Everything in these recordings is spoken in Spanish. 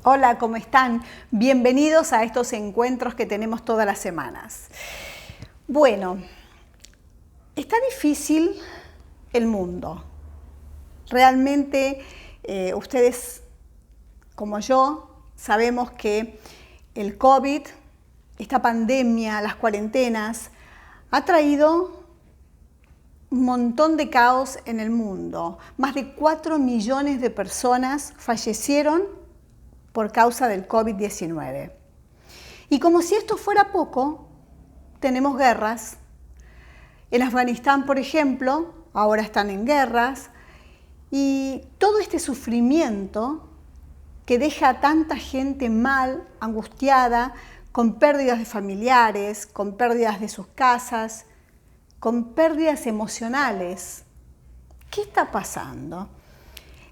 Hola, ¿cómo están? Bienvenidos a estos encuentros que tenemos todas las semanas. Bueno, está difícil el mundo. Realmente ustedes, como yo, sabemos que el COVID, esta pandemia, las cuarentenas, ha traído un montón de caos en el mundo. Más de 4 millones de personas fallecieron por causa del COVID-19. Y como si esto fuera poco, tenemos guerras. En Afganistán, por ejemplo, ahora están en guerras. Y todo este sufrimiento que deja a tanta gente mal, angustiada, con pérdidas de familiares, con pérdidas de sus casas, con pérdidas emocionales. ¿Qué está pasando?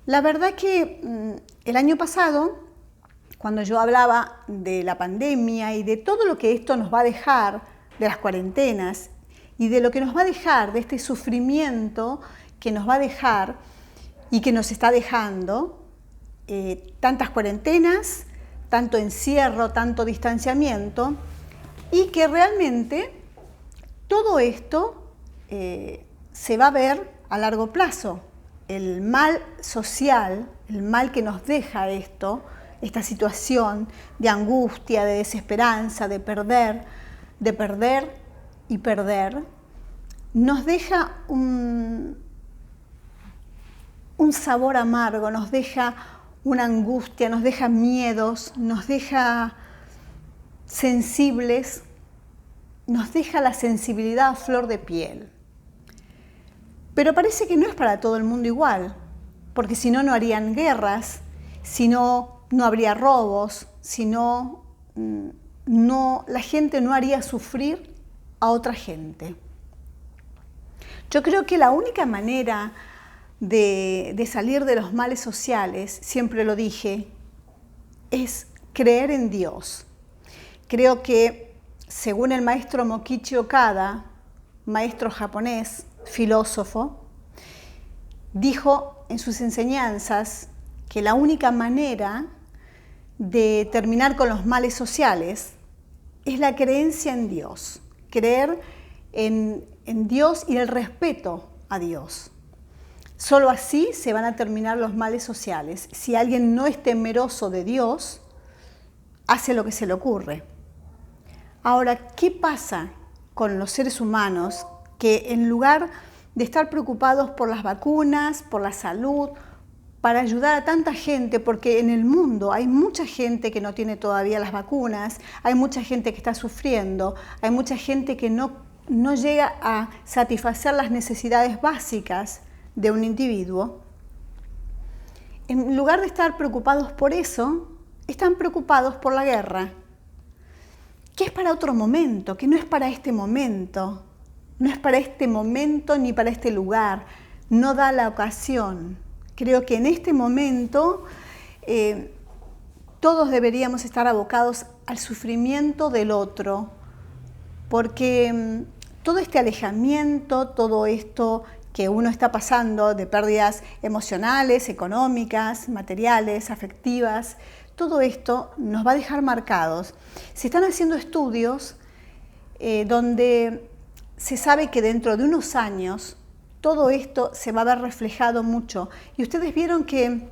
La verdad que el año pasado, cuando yo hablaba de la pandemia y de todo lo que esto nos va a dejar, de las cuarentenas, y de lo que nos va a dejar, de este sufrimiento que nos va a dejar y que nos está dejando, tantas cuarentenas, tanto encierro, tanto distanciamiento, y que realmente todo esto se va a ver a largo plazo. El mal social, el mal que nos deja esto, esta situación de angustia, de desesperanza, de perder y perder, nos deja un sabor amargo, nos deja una angustia, nos deja miedos, nos deja sensibles, nos deja la sensibilidad a flor de piel. Pero parece que no es para todo el mundo igual, porque si no, no harían guerras, si no, no habría robos, si no, la gente no haría sufrir a otra gente. Yo creo que la única manera de salir de los males sociales, siempre lo dije, es creer en Dios. Creo que, según el maestro Mokichi Okada, maestro japonés, filósofo, dijo en sus enseñanzas que la única manera de terminar con los males sociales es la creencia en Dios, creer en Dios y el respeto a Dios. Solo así se van a terminar los males sociales. Si alguien no es temeroso de Dios, hace lo que se le ocurre. Ahora, ¿qué pasa con los seres humanos que en lugar de estar preocupados por las vacunas, por la salud, para ayudar a tanta gente, porque en el mundo hay mucha gente que no tiene todavía las vacunas, hay mucha gente que está sufriendo, hay mucha gente que no llega a satisfacer las necesidades básicas de un individuo? En lugar de estar preocupados por eso, están preocupados por la guerra, que es para otro momento, que no es para este momento, no es para este momento ni para este lugar, no da la ocasión. Creo que en este momento todos deberíamos estar abocados al sufrimiento del otro, porque todo este alejamiento, todo esto que uno está pasando de pérdidas emocionales, económicas, materiales, afectivas, todo esto nos va a dejar marcados. Se están haciendo estudios donde se sabe que dentro de unos años todo esto se va a ver reflejado mucho. Y ustedes vieron que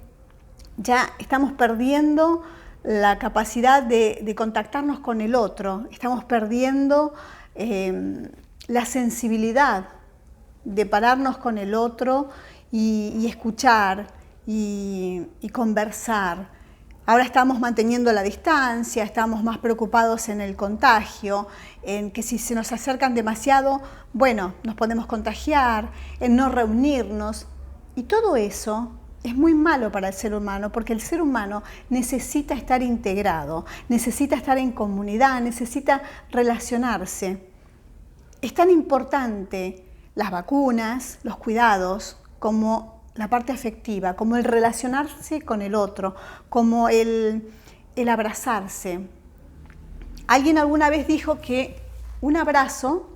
ya estamos perdiendo la capacidad de contactarnos con el otro, estamos perdiendo la sensibilidad de pararnos con el otro y escuchar y conversar. Ahora estamos manteniendo la distancia, estamos más preocupados en el contagio, en que si se nos acercan demasiado, bueno, nos podemos contagiar, en no reunirnos. Y todo eso es muy malo para el ser humano, porque el ser humano necesita estar integrado, necesita estar en comunidad, necesita relacionarse. Es tan importante las vacunas, los cuidados, como la parte afectiva, como el relacionarse con el otro, como el abrazarse. Alguien alguna vez dijo que un abrazo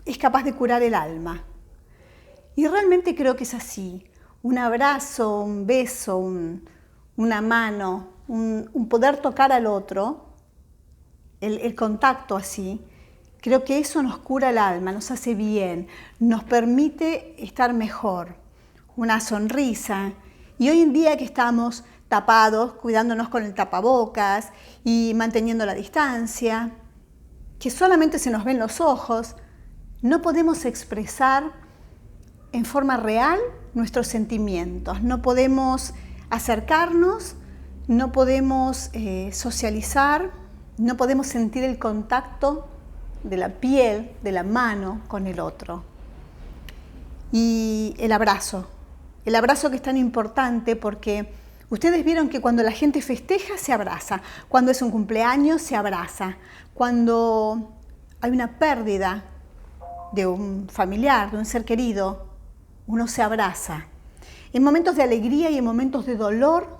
es capaz de curar el alma. Y realmente creo que es así. Un abrazo, un beso, una mano, un poder tocar al otro, el contacto así, creo que eso nos cura el alma, nos hace bien, nos permite estar mejor. Una sonrisa. Y hoy en día que estamos tapados, cuidándonos con el tapabocas y manteniendo la distancia, que solamente se nos ven los ojos, no podemos expresar en forma real nuestros sentimientos, no podemos acercarnos, no podemos socializar, no podemos sentir el contacto de la piel, de la mano con el otro. Y el abrazo que es tan importante porque ustedes vieron que cuando la gente festeja se abraza, cuando es un cumpleaños se abraza, cuando hay una pérdida de un familiar, de un ser querido, uno se abraza. En momentos de alegría y en momentos de dolor,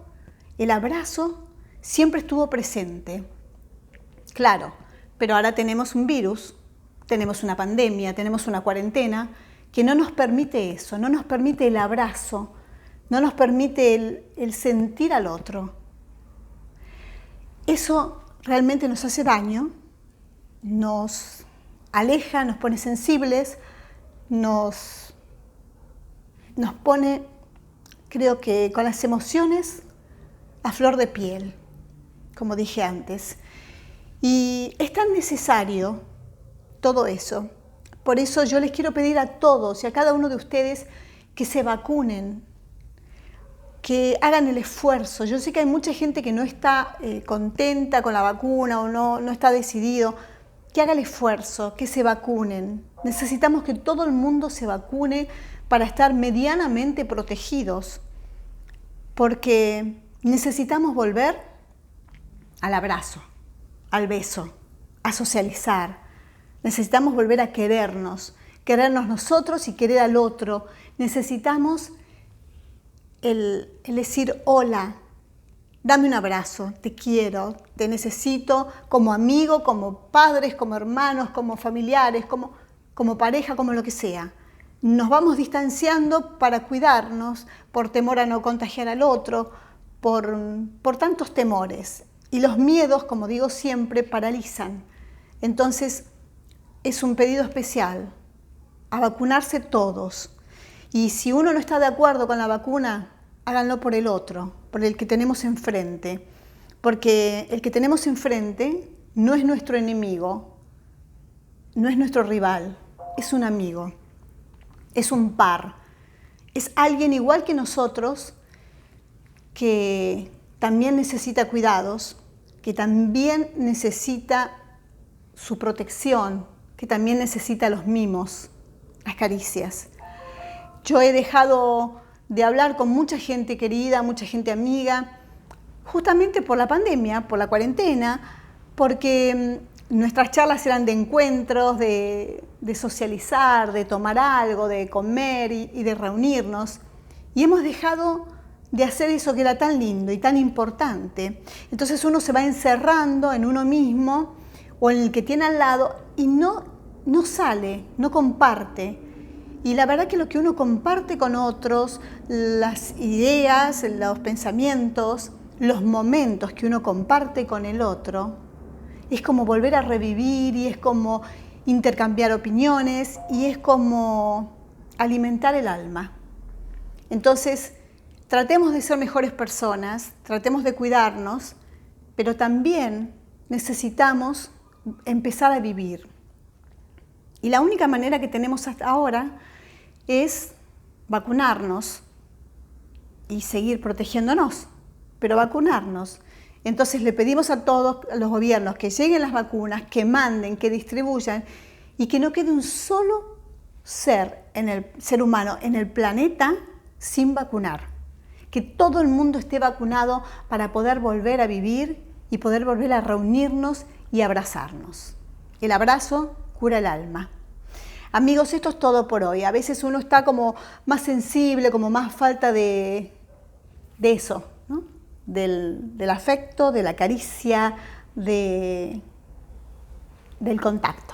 el abrazo siempre estuvo presente. Claro, pero ahora tenemos un virus, tenemos una pandemia, tenemos una cuarentena que no nos permite eso, no nos permite el abrazo, no nos permite el sentir al otro. Eso realmente nos hace daño, nos aleja, nos pone sensibles, nos pone, creo que con las emociones a flor de piel, como dije antes. Y es tan necesario todo eso. Por eso yo les quiero pedir a todos y a cada uno de ustedes que se vacunen, que hagan el esfuerzo. Yo sé que hay mucha gente que no está contenta con la vacuna o no está decidido. Que haga el esfuerzo, que se vacunen. Necesitamos que todo el mundo se vacune para estar medianamente protegidos, porque necesitamos volver al abrazo, al beso, a socializar. Necesitamos volver a querernos nosotros y querer al otro. Necesitamos el decir hola, dame un abrazo, te quiero, te necesito como amigo, como padres, como hermanos, como familiares, como pareja, como lo que sea. Nos vamos distanciando para cuidarnos, por temor a no contagiar al otro, por tantos temores. Y los miedos, como digo siempre, paralizan. Entonces, es un pedido especial, a vacunarse todos. Y si uno no está de acuerdo con la vacuna, háganlo por el otro, por el que tenemos enfrente. Porque el que tenemos enfrente no es nuestro enemigo, no es nuestro rival, es un amigo, es un par. Es alguien igual que nosotros que también necesita cuidados, que también necesita su protección, que también necesita los mimos, las caricias. Yo he dejado de hablar con mucha gente querida, mucha gente amiga, justamente por la pandemia, por la cuarentena, porque nuestras charlas eran de encuentros, de socializar, de tomar algo, de comer y de reunirnos. Y hemos dejado de hacer eso que era tan lindo y tan importante. Entonces uno se va encerrando en uno mismo o en el que tiene al lado y no sale, no comparte. Y la verdad que lo que uno comparte con otros, las ideas, los pensamientos, los momentos que uno comparte con el otro, es como volver a revivir y es como intercambiar opiniones y es como alimentar el alma. Entonces, tratemos de ser mejores personas, tratemos de cuidarnos, pero también necesitamos empezar a vivir. Y la única manera que tenemos hasta ahora es vacunarnos y seguir protegiéndonos, pero vacunarnos. Entonces le pedimos a todos los gobiernos que lleguen las vacunas, que manden, que distribuyan y que no quede un solo ser humano en el planeta sin vacunar. Que todo el mundo esté vacunado para poder volver a vivir y poder volver a reunirnos y abrazarnos. El abrazo cura el alma. Amigos, esto es todo por hoy. A veces uno está como más sensible, como más falta de eso, ¿no? Del afecto, de la caricia, del contacto.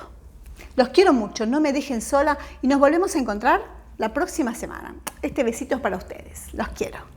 Los quiero mucho, no me dejen sola y nos volvemos a encontrar la próxima semana. Este besito es para ustedes. Los quiero.